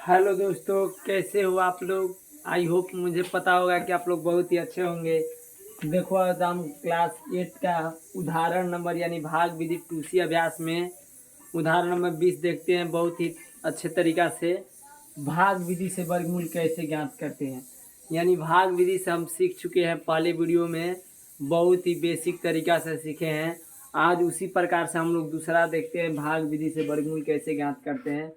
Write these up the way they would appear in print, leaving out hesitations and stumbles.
Hello दोस्तों, कैसे हो आप लोग। आई होप मुझे पता होगा कि आप लोग बहुत ही अच्छे होंगे। देखो आज हम क्लास 8 का उदाहरण नंबर यानी भाग विधि टूसी अभ्यास में उदाहरण नंबर 20 देखते हैं। बहुत ही अच्छे तरीका से भाग विधि से वर्गमूल कैसे ज्ञात करते हैं। यानी भाग विधि से हम सीख चुके हैं, पहले वीडियो में बहुत ही बेसिक तरीका से सीखे हैं। आज उसी प्रकार से हम लोग दूसरा देखते हैं, भाग विधि से वर्गमूल कैसे ज्ञात करते हैं।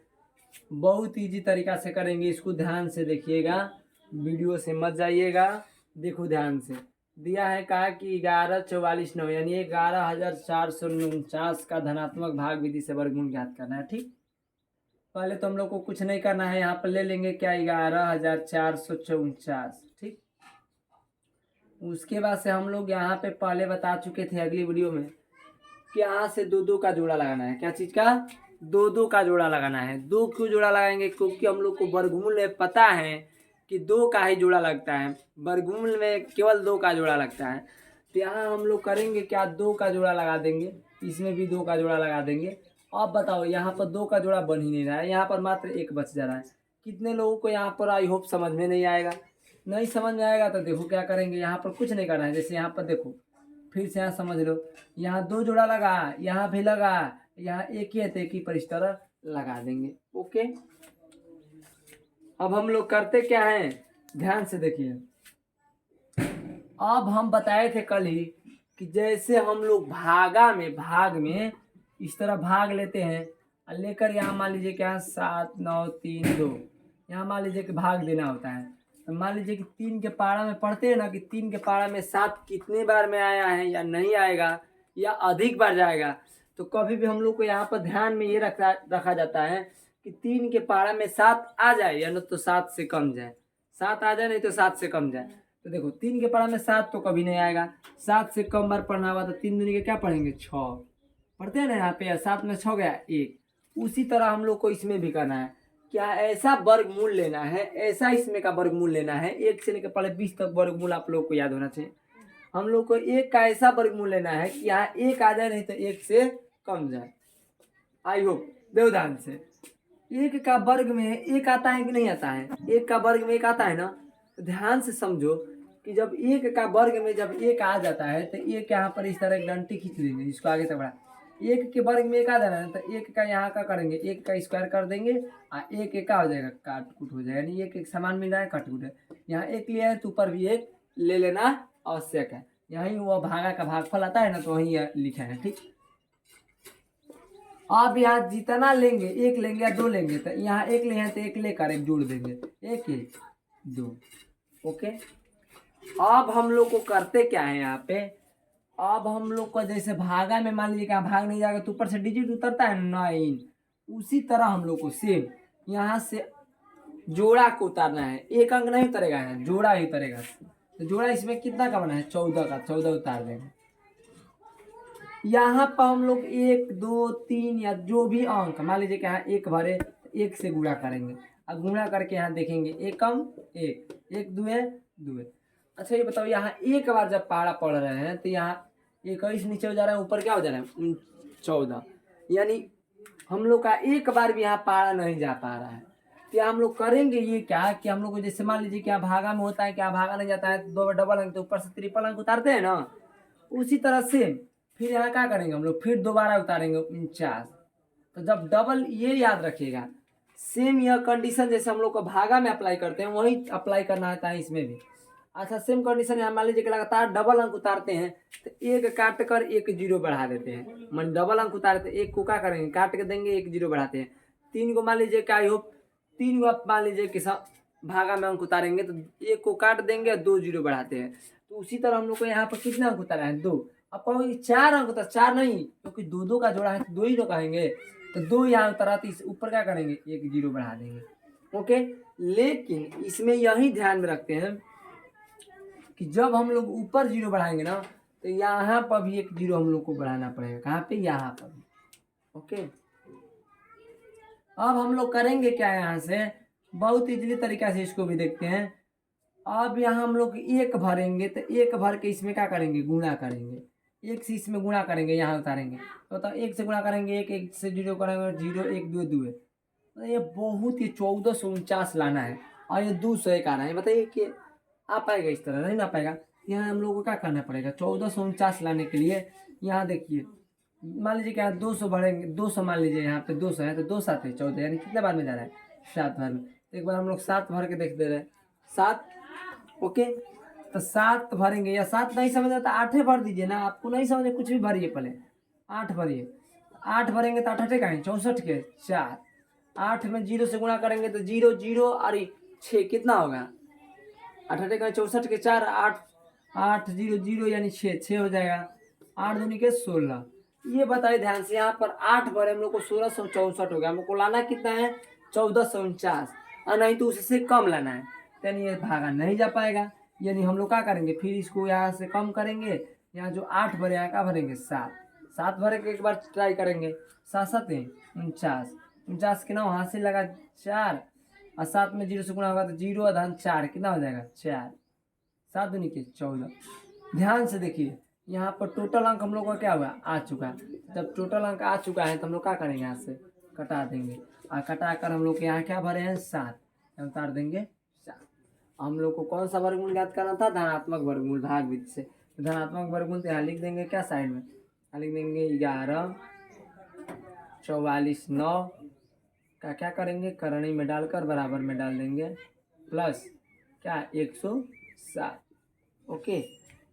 बहुत इजी तरीका से करेंगे, इसको ध्यान से देखिएगा, वीडियो से मत जाइएगा। देखो ध्यान से दिया है, कहा कि 1144 यानी 11,449 का धनात्मक भाग विधि से वर्गमूल ज्ञात करना है। ठीक, पहले तो हम लोग को कुछ नहीं करना है, यहाँ पर ले लेंगे क्या 11,449। ठीक, उसके बाद से हम लोग यहाँ पे पहले बता चुके थे अगली वीडियो में कि यहाँ से दो दो का जोड़ा लगाना है। क्या चीज़ का? दो दो का जोड़ा लगाना है। दो क्यों जोड़ा लगाएंगे? क्योंकि हम लोग को वर्गमूल में पता है कि दो का ही जोड़ा लगता है, वर्गमूल में केवल दो का जोड़ा लगता है। तो यहाँ हम लोग करेंगे क्या, दो का जोड़ा लगा देंगे, इसमें भी दो का जोड़ा लगा देंगे। अब बताओ, यहाँ पर दो का जोड़ा बन ही नहीं रहा है, यहाँ पर मात्र एक बच जा रहा है। कितने लोगों को यहाँ पर आई होप समझ में नहीं आएगा। नहीं समझ में आएगा तो देखो क्या करेंगे, यहाँ पर कुछ नहीं करना है। जैसे यहाँ पर देखो, फिर से यहाँ समझ लो, यहाँ दो जोड़ा लगा, यहाँ भी लगा, यहाँ एक ही है तो एक ही पर इस तरह लगा देंगे। ओके, अब हम लोग करते क्या हैं, ध्यान से देखिए। अब हम बताए थे कल ही कि जैसे हम लोग भाग में इस तरह भाग लेते हैं और लेकर यहाँ मान लीजिए क्या 7 9 3 2, यहाँ मान लीजिए कि भाग देना होता है। तो मान लीजिए कि 3 के पारा में पढ़ते हैं ना कि 3 के पारा में 7 कितने बार में आया है या नहीं आएगा या अधिक बार जाएगा। तो कभी भी हम लोग को यहाँ पर ध्यान में ये रखा जाता है कि 3 के पारा में 7 आ जाए या न तो 7 से कम जाए, 7 आ जाए नहीं तो 7 से कम जाए। तो देखो 3 के पारा में 7 तो कभी नहीं आएगा, 7 से कम बार पढ़ना हुआ तो 3 दूनी के क्या पढ़ेंगे 6 पढ़ते हैं ना। यहाँ पे 7 में 6 गया 1। उसी तरह हम लोग को इसमें भी करना है। क्या ऐसा वर्गमूल लेना है, ऐसा इसमें का वर्गमूल लेना है, 1 से लेकर पहले 20 तक वर्गमूल आप लोग को याद होना चाहिए। हम लोग को 1 का ऐसा वर्गमूल लेना है कि यहाँ 1 आ जाए नहीं तो 1 से कम जाए। आई होप देव ध्यान से, 1 का वर्ग में 1 आता है कि नहीं आता है? 1 का वर्ग में 1 आता है ना। तो ध्यान से समझो कि जब 1 का वर्ग में जब 1 आ जाता है तो 1 यहाँ पर इस तरह एक डंटी खींच लेंगे, इसको आगे तक बढ़ा। 1 के वर्ग में 1 आ जाना है तो 1 का यहाँ का करेंगे, 1 का स्क्वायर कर देंगे और 1 1 का हो जाएगा, काट कुट हो जाएगा, यानी 1 1 समान मिल रहा है, कट कुट है। यहाँ 1 लिया है तो ऊपर भी 1 ले लेना आवश्यक है। यहीं वो भागा का भागफल आता है ना, तो वहीं लिखा है। ठीक, अब यहाँ जितना लेंगे, 1 लेंगे या 2 लेंगे, तो यहाँ 1 ले हैं तो 1 लेकर 1 जोड़ देंगे, 1 1 2। ओके, अब हम लोग को करते क्या है यहाँ पे, अब हम लोग को जैसे भागा में मान लीजिए कि भाग नहीं जाएगा तो ऊपर से डिजिट उतरता है 9, उसी तरह हम लोग को सेम यहाँ से जोड़ा को उतारना है। एक अंक नहीं उतरेगा, है जोड़ा ही उतरेगा। तो जोड़ा इसमें कितना का बना है 14 का, 14 उतार देंगे। यहाँ पर हम लोग 1 2 3 या जो भी अंक मान लीजिए कि यहाँ 1 भरे तो 1 से गुणा करेंगे और गुणा करके यहाँ देखेंगे 1 कम 1 1 2 2। अच्छा ये बताओ, यहाँ एक बार जब पारा पढ़ रहे हैं तो यहाँ 21 नीचे हो जा रहा है, ऊपर क्या हो जा रहा है 14, यानी हम लोग का एक बार भी यहाँ पारा नहीं जा पा रहा है। तो हम लोग करेंगे ये क्या कि हम लोग को जैसे मान लीजिए क्या भागा में होता है, क्या भागा नहीं जाता है तो 2 डबल अंक तो ऊपर से ट्रिपल अंक उतारते हैं ना, उसी तरह से फिर यहाँ क्या करेंगे हम लोग, फिर दोबारा उतारेंगे 49। तो जब डबल, ये याद रखिएगा, सेम यह कंडीशन जैसे हम लोग को भागा में अप्लाई करते हैं वही अप्लाई करना होता है इसमें भी। अच्छा सेम कंडीशन यहाँ मान लीजिए कि लगातार डबल अंक उतारते हैं तो 1 काट कर 1 0 बढ़ा देते हैं। मान डबल अंक उतारते 1 को क्या करेंगे, काट के देंगे 1 0 बढ़ाते हैं। 3 को मान लीजिए क्या हो, 3 को आप मान लीजिए कि भागा में अंक उतारेंगे तो 1 को काट देंगे और 2 0 बढ़ाते हैं। तो उसी तरह हम लोग को यहाँ पर कितना अंक उतारा है 2। अब कहोगे 4 अंक उतार, 4 नहीं क्योंकि दो दो का जोड़ा है तो 2 ही तो कहेंगे, तो 2 यहाँ उतारा तो इस ऊपर क्या करेंगे 1 0 बढ़ा देंगे। ओके, लेकिन इसमें यही ध्यान में रखते हैं कि जब हम लोग ऊपर 0 बढ़ाएंगे ना तो यहाँ पर भी 1 0 हम लोग को बढ़ाना पड़ेगा, कहाँ पे, यहाँ पर भी। ओके, अब हम लोग करेंगे क्या, यहाँ से बहुत इजीली तरीका से इसको भी देखते हैं। अब यहाँ हम लोग 1 भरेंगे तो 1 भर के इसमें क्या करेंगे, गुणा करेंगे, 1 से इसमें गुणा करेंगे, यहाँ उतारेंगे तो 1 से गुणा करेंगे 1 1 से 0 करेंगे 0 1 2 2। ये बहुत ही 1449 लाना है और ये 201 आना है। बताइए कि आ पाएगा? इस तरह नहीं ना पाएगा। यहाँ हम लोग को क्या करना पड़ेगा? 1449 लाने के लिए यहाँ देखिए, मान लीजिए कि यहाँ 200 भरेंगे, 200 मान लीजिए यहाँ पे 200 है तो 2 7 है 14, यानी कितने बार में जा रहा है? 7 बार में। तो एक बार हम लोग 7 भर के देख दे रहे हैं, 7। ओके, तो 7 भरेंगे, या 7 नहीं समझ आता 8 भर दीजिए ना, आपको नहीं समझे कुछ भी भरिए, पहले 8 भरिए। 8 भरेंगे तो 8 का है 64 के 4, 8 में 0 से गुणा करेंगे तो 0 0 और 6 कितना होगा? 8 का 64 के 4, 8 8 0 0 यानी 6 हो जाएगा। 8 दूनी के 16। ये बताइए ध्यान से, यहाँ पर 8 भरे हम लोग को 1664 हो गया। हमको लाना कितना है? 1449, और नहीं तो उससे कम लाना है। यानी ये भागा नहीं जा पाएगा। यानी हम लोग क्या करेंगे? फिर इसको यहाँ से कम करेंगे। यहाँ जो 8 भरे यहाँ क्या भरेंगे? 7। 7 भरे के एक बार ट्राई करेंगे। 7 7 49, 49 के 9 हाथ से लगा 4, और 7 में 0 से गुणा होगा तो 0 और 4 कितना हो जाएगा? 4। 7 दूनी के 14। ध्यान से देखिए, यहाँ पर टोटल अंक हम लोग का क्या हुआ? आ चुका है। जब टोटल अंक आ चुका है तो हम लोग क्या करेंगे? यहाँ से कटा देंगे, और कटा कर हम लोग के यहाँ क्या भरे हैं? 7, उतार देंगे 7। हम लोग को कौन सा वर्गमूल ज्ञात करना था? धनात्मक वर्गमूल भाग विधि से। धनात्मक वर्गमूल तो यहाँ लिख देंगे क्या साइड में? यहाँ लिख देंगे 11 44 9 का क्या करेंगे? करणी में डालकर बराबर में डाल देंगे, प्लस क्या? 107। ओके,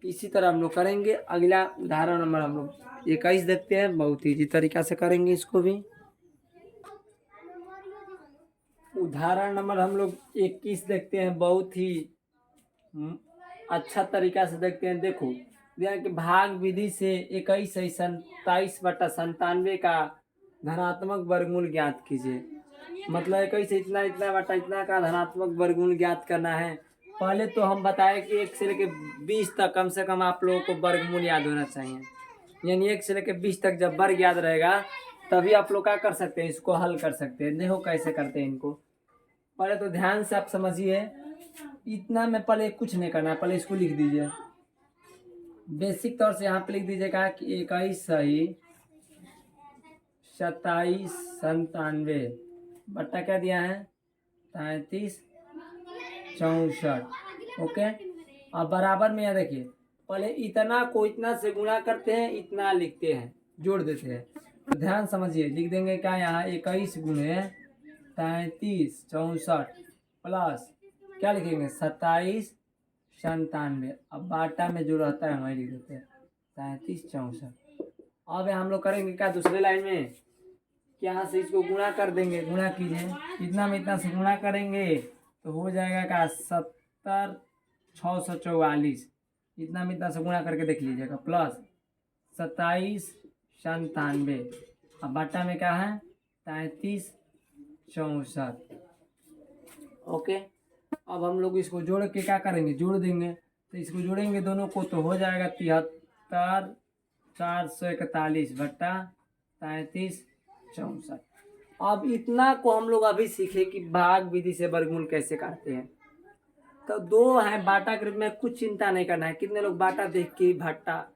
इसी तरह हम लोग करेंगे। अगला उदाहरण नंबर हम लोग 21 देखते हैं। बहुत ईजी तरीका से करेंगे इसको भी। उदाहरण नंबर हम लोग 21 देखते हैं। बहुत ही अच्छा तरीका से देखते हैं। देखो, दिया कि भाग विधि से 21/27 का धनात्मक वर्गमूल ज्ञात कीजिए। मतलब 21 से इतना इतना बटा इतना का धनात्मक वर्गमूल ज्ञात करना है। पहले तो हम बताए कि 1 से लेकर 20 तक कम से कम आप लोगों को वर्गमूल याद होना चाहिए। यानी 1 से लेकर 20 तक जब वर्ग याद रहेगा तभी आप लोग क्या कर सकते हैं? इसको हल कर सकते हैं। देखो कैसे करते हैं इनको। पहले तो ध्यान से आप समझिए, इतना में पहले कुछ नहीं करना है, पहले इसको लिख दीजिए। बेसिक तौर से यहाँ पे लिख दीजिएगा कि 21/27 बट्टा क्या दिया है? 33 64। ओके, अब बराबर में यहाँ देखिए, पहले इतना को इतना से गुणा करते हैं, इतना लिखते हैं, जोड़ देते हैं। तो ध्यान समझिए, लिख देंगे क्या यहाँ? 21 गुणे 33 64 प्लस क्या लिखेंगे? 27 97। अब बाटा में जो रहता है वही लिख देते हैं, 37 64। अब हम लोग करेंगे क्या? दूसरे लाइन में कि यहाँ से इसको गुणा कर देंगे। गुणा कीजिए, इतना में इतना से गुणा करेंगे तो हो जाएगा क्या? 70 644। इतना में इतना से गुणा करके देख लीजिएगा, प्लस 27 97। अब बाटा में क्या है? 33 64। ओके, अब हम लोग इसको जोड़ के क्या करेंगे? जोड़ देंगे। तो इसको जोड़ेंगे दोनों को तो हो जाएगा 73 441 बट्टा 33 64। अब इतना को हम लोग अभी सीखे कि भाग विधि से वर्गमूल कैसे काटते हैं। तो 2 है बाटा के रूप में, कुछ चिंता नहीं करना है। कितने लोग बाटा देख के भट्टा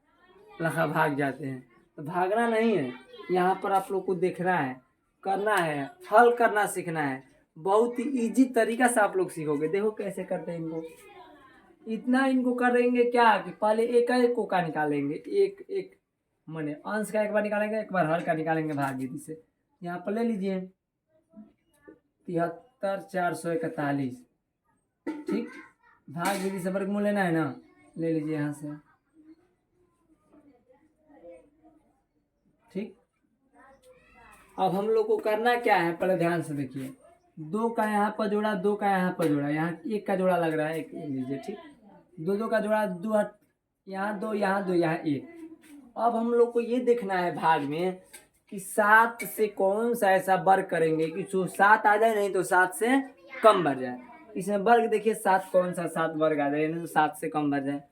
लखा भाग जाते हैं। तो भागना नहीं है, यहाँ पर आप लोग को देखना है, करना है, हल करना सीखना है। बहुत ही इजी तरीका से आप लोग सीखोगे। देखो कैसे करते हैं इनको। इतना इनको करेंगे क्या कि पहले एक एक को का निकालेंगे, एक एक माने अंश का एक बार निकालेंगे, एक बार हल का निकालेंगे भाग विधि से। यहाँ पर ले लीजिए 73 441। ठीक, भाग विधि से वर्गमूल लेना है ना, ले लीजिए यहाँ से। ठीक, अब हम लोग को करना क्या है? पहले ध्यान से देखिए, 2 का यहाँ पर जोड़ा, 2 का यहाँ पर जोड़ा, यहाँ 1 का जोड़ा लग रहा है, 1 लीजिए। ठीक, 2 2 का जोड़ा, 2 यहाँ 2 यहाँ 2 यहाँ 1। अब हम लोग को ये देखना है भाग में कि 7 से कौन सा ऐसा वर्ग करेंगे कि जो 7 आ जाए, नहीं तो 7 से कम बढ़ जाए। इसमें वर्ग देखिए 7 कौन सा 7 वर्ग आ जाए, नहीं तो 7 से कम बढ़ जाए।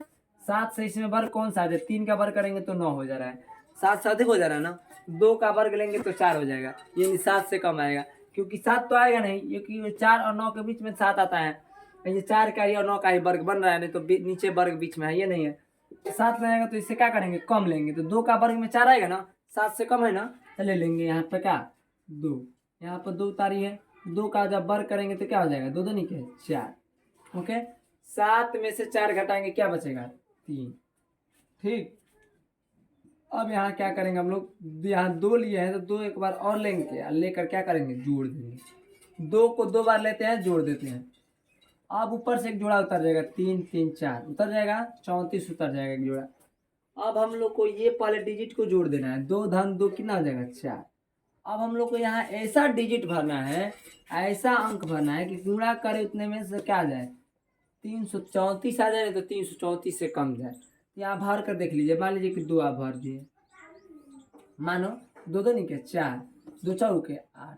7 से इसमें वर्ग कौन सा आ जाए? 3 का वर्ग करेंगे तो 9 हो जा रहा है। 7 से अधिक हो जा रहा है ना। 2 का वर्ग लेंगे तो 4 हो जाएगा, यानी 7 से कम आएगा। क्योंकि 7 तो आएगा नहीं, क्योंकि 4 और 9 के बीच में 7 आता है। ये 4 का ही और 9 का ही वर्ग बन रहा है, नहीं तो नीचे वर्ग बीच में है, ये नहीं है। 7 में आएगा तो इससे क्या करेंगे? कम लेंगे। तो 2 का वर्ग में 4 आएगा ना, 7 से कम है ना, तो ले लेंगे यहाँ पे क्या? 2। यहाँ पर 2 उतारी है, 2 का जब वर्ग करेंगे तो क्या हो जाएगा, 2 दूनी के 4। ओके, 7 में से 4 घटाएंगे क्या बचेगा, 3। ठीक, अब यहाँ क्या करेंगे हम लोग, यहाँ 2 लिए हैं तो 2 एक बार और लेंगे और लेकर क्या करेंगे, जोड़ देंगे। 2 को 2 बार लेते हैं, जोड़ देते हैं। अब ऊपर से एक जोड़ा उतर जाएगा, 3 3 4 उतर जाएगा, 34 उतर जाएगा एक जोड़ा। अब हम लोग को ये पहले डिजिट को जोड़ देना है, 2 धन 2 कितना हो जाएगा, 4। अब हम लोग को यहाँ ऐसा डिजिट भरना है, ऐसा अंक भरना है कि गुणा करे उतने में से क्या आ जाए, 334 आ जाए, तो 334 से कम जाए। यहाँ भर कर देख लीजिए, मान लीजिए कि 2 आप भर दिए, मानो 2 2 नहीं के 4, 2 4 के 8,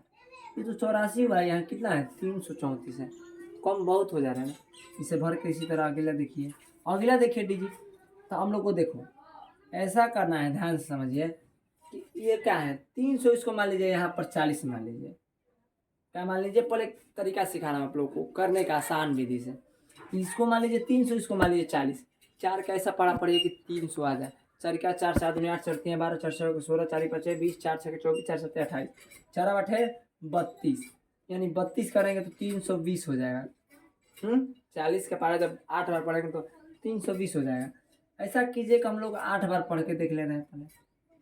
ये तो 84 हुआ। यहाँ कितना है, 334 है, कम बहुत हो जा रहा है ना। इसे भर के इसी तरह अगला देखिए, अगला देखिए डिजिट। तो हम लोग को देखो ऐसा करना है, ध्यान से समझिए कि ये क्या है, 300, इसको मान लीजिए यहाँ पर 40 मान लीजिए, क्या मान लीजिए, पहले एक तरीका सिखाना आप लोग को करने का आसान विधि से। इसको मान लीजिए 300, इसको मान लीजिए 40, 4 का ऐसा पड़ा पड़ेगा कि 300 आ जाए। 4 क्या 4 7 दूनी 8 4 3 12 4 6 16 4 5 20 4 6 24 4 7 28 4 8 32, यानी 32 करेंगे तो 320 हो जाएगा। 40 का पारा जब 8 बार पढ़ेंगे तो 320 हो जाएगा। ऐसा कीजिए कि हम लोग 8 बार पढ़ के देख ले रहे हैं पहले,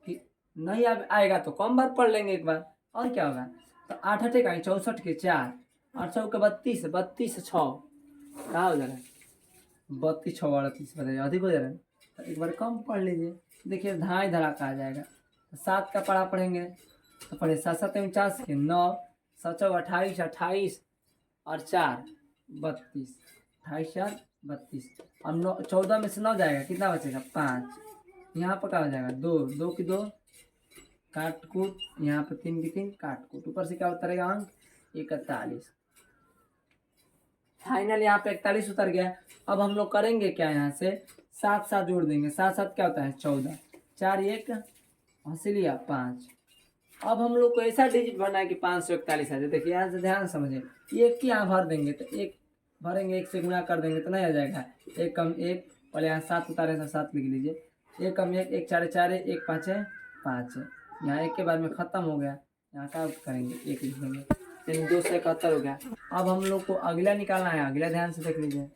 कि नहीं आएगा तो कम बार पढ़ लेंगे एक बार, और क्या होगा। तो 8 8 का 64 के 4, 8 6 के 32, 32 6 कहाँ हो जा रहा है, 32 6 38 बताइए, अधिक हो जा रहा है। तो एक बार कम पढ़ लीजिए, देखिए धाई धड़ाका आ जाएगा। तो 7 का पढ़ा पढ़ेंगे तो पढ़े 7 7 49 के 9, 7 28 28 और 4 32, 28 4 32। अब 9 14 में से 9 जाएगा, कितना बचेगा, 5। यहाँ पर क्या हो जाएगा, 2 2 की 2 काट कूट, यहाँ पर 3 की 3 काट कूट, ऊपर से क्या उतरेगा अंक, 41। फाइनल यहाँ पे 41 उतर गया। अब हम लोग करेंगे क्या, यहाँ से 7 7 जोड़ देंगे, 7 7 क्या होता है, 14, 4 1 हंसी लिया 5। अब हम लोग को ऐसा डिजिट भरना है कि 541 आ जाए। देखिए यहाँ से ध्यान समझे, एक की यहाँ भर देंगे तो एक भरेंगे, एक से गुणा कर देंगे तो नहीं आ जाएगा, एक कम एक, पहले यहाँ 7 उतारे तो 7 लिख लीजिए, एक कम एक, एक 4 4 एक 5 5 है, यहाँ एक के बाद में ख़त्म हो गया, यहाँ क्या करेंगे, एक लिख देंगे, यानी 271 हो गया। अब हम लोग को अगला निकालना है, अगला ध्यान से देख लीजिए,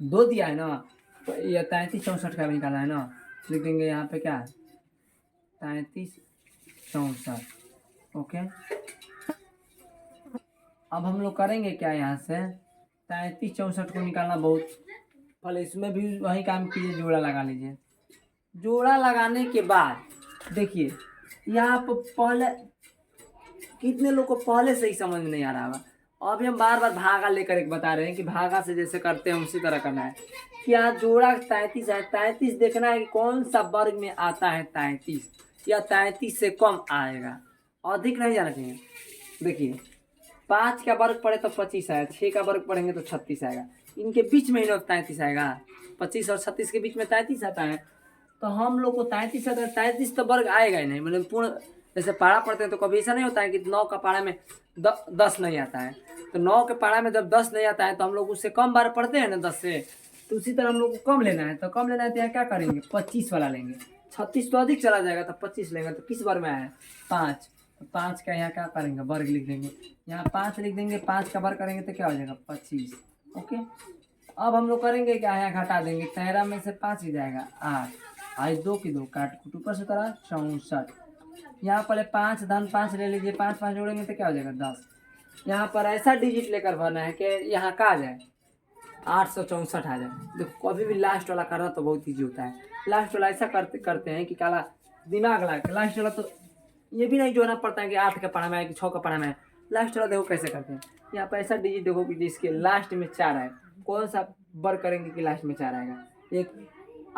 2 दिया है ना, तो ये 33 64 का भी निकालना है ना, लिख देंगे यहाँ पे क्या, 33 64। ओके, अब हम लोग करेंगे क्या, यहाँ से 33 64 को निकालना बहुत, पहले इसमें भी वही काम कीजिए, जोड़ा लगा लीजिए। जोड़ा लगाने के बाद देखिए यहाँ पर पहले कितने लोग को पहले से ही समझ में नहीं आ रहा होगा। अभी हम बार बार भागा लेकर एक बता रहे हैं कि भागा से जैसे करते हैं उसी तरह करना है। कि यहाँ जोड़ा 33 है, 33 देखना है कि कौन सा वर्ग में आता है 33, या 33 से कम आएगा, अधिक नहीं जाना चाहिए। देखिए 5 का वर्ग पड़े तो 25 आएगा, 6 का वर्ग पढ़ेंगे तो 36 आएगा, इनके बीच में ही लोग 33 आएगा, 25 और 36 के बीच में 33 आता है। तो हम लोग को 33 आता है, 33 तो वर्ग आएगा ही नहीं, मतलब पूर्ण, जैसे पारा पढ़ते हैं तो कभी ऐसा नहीं होता है कि 9 का पारा में 10 नहीं आता है, तो 9 के पारा में जब 10 नहीं आता है तो हम लोग उससे कम बार पढ़ते हैं ना 10 से, तो उसी तरह हम लोग को कम लेना है। तो कम लेना है तो यहाँ क्या करेंगे, 25 वाला लेंगे, 36 तो अधिक चला जाएगा, तो 25 लेंगे। तो किस बार में आया है, 5, तो 5 का यहाँ क्या करेंगे, वर्ग लिख देंगे, यहाँ 5 लिख देंगे, 5 का वर्ग करेंगे तो क्या हो जाएगा, 25। ओके, अब हम लोग करेंगे क्या, यहाँ घटा देंगे, 13 में से 5 ही जाएगा 8, आज 2 की 2 काट कूट, ऊपर से करा 64। यहाँ पहले 5 धन 5 ले लीजिए, 5 5 जोड़ेंगे तो क्या हो जाएगा, 10। यहाँ पर ऐसा डिजिट लेकर भरना है कि यहाँ का आ जाए 864 आ जाए। देखो कभी भी लास्ट वाला करना तो बहुत ईजी होता है, लास्ट वाला ऐसा करते करते हैं कि काला दिमाग लगा के, लास्ट वाला तो ये भी नहीं जोड़ना पड़ता है कि 8 का पढ़ा में है कि 6 का पढ़ा में है। लास्ट वाला देखो कैसे करते हैं, यहाँ पर ऐसा डिजिट देखो कि जिसके लास्ट में 4 आए, कौन सा वर्ग करेंगे कि लास्ट में 4 आएगा, एक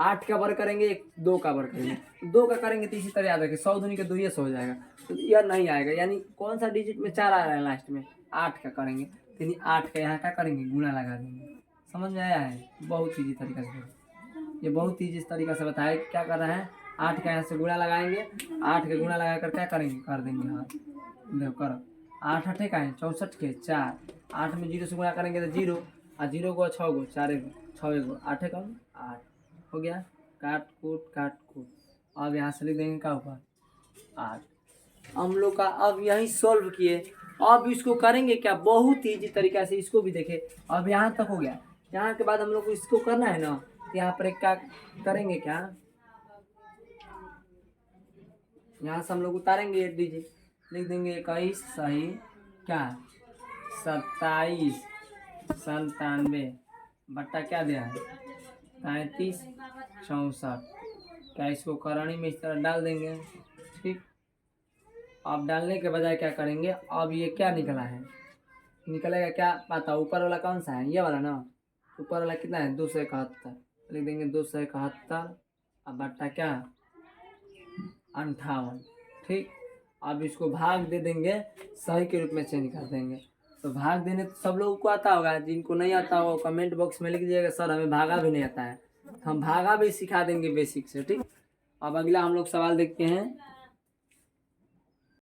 8 का वर्ग करेंगे, एक 2 का वर्ग करेंगे, 2 का करेंगे तो इसी तरह याद रखें 100 दूनी के 2 हो जाएगा, तो यह नहीं आएगा, यानी कौन सा डिजिट में 4 आ रहा है लास्ट में, 8 का करेंगे, यानी 8 का यहाँ क्या करेंगे, गुणा लगा देंगे। समझ में आया है, बहुत ईजी तरीका से, ये बहुत ईजी तरीका से बताया क्या कर रहा है। 8 का यहाँ से गुणा लगाएंगे, 8 के गुणा लगा कर क्या करेंगे, कर देंगे, हाँ देखो करो, 8 8 का है 64 के 4, 8 में 0 से गुणा करेंगे तो 0, और 0 को 6 गो 4 6 गो 8 कम 8 हो गया, काट कूट। अब यहाँ से लिख देंगे क्या ऊपर 8। हम लोग का अब यही सॉल्व किए अब इसको करेंगे क्या, बहुत ईजी तरीका से, इसको भी देखें। अब यहाँ तक हो गया, यहाँ के बाद हम लोग को इसको करना है ना, तो यहाँ पर एक क्या करेंगे, क्या यहाँ से हम लोग उतारेंगे डीजे, लिख देंगे 21 सही क्या 27 97 बट्टा क्या दिया है 35 64। क्या इसको करणी में इस तरह डाल देंगे। ठीक, अब डालने के बजाय क्या करेंगे, अब ये क्या निकला है, निकलेगा क्या पता, ऊपर वाला कौन सा है, ये वाला ना, ऊपर वाला कितना है 271, लिख देंगे 271 अब बट्टा क्या 58। ठीक, अब इसको भाग दे देंगे, सही के रूप में चेंज कर देंगे। तो भाग देने तो सब लोगों को आता होगा, जिनको नहीं आता हो कमेंट बॉक्स में लिख दीजिएगा सर हमें भागा भी नहीं आता है, तो हम भागा भी सिखा देंगे बेसिक से। ठीक, अब अगला हम लोग सवाल देखते हैं।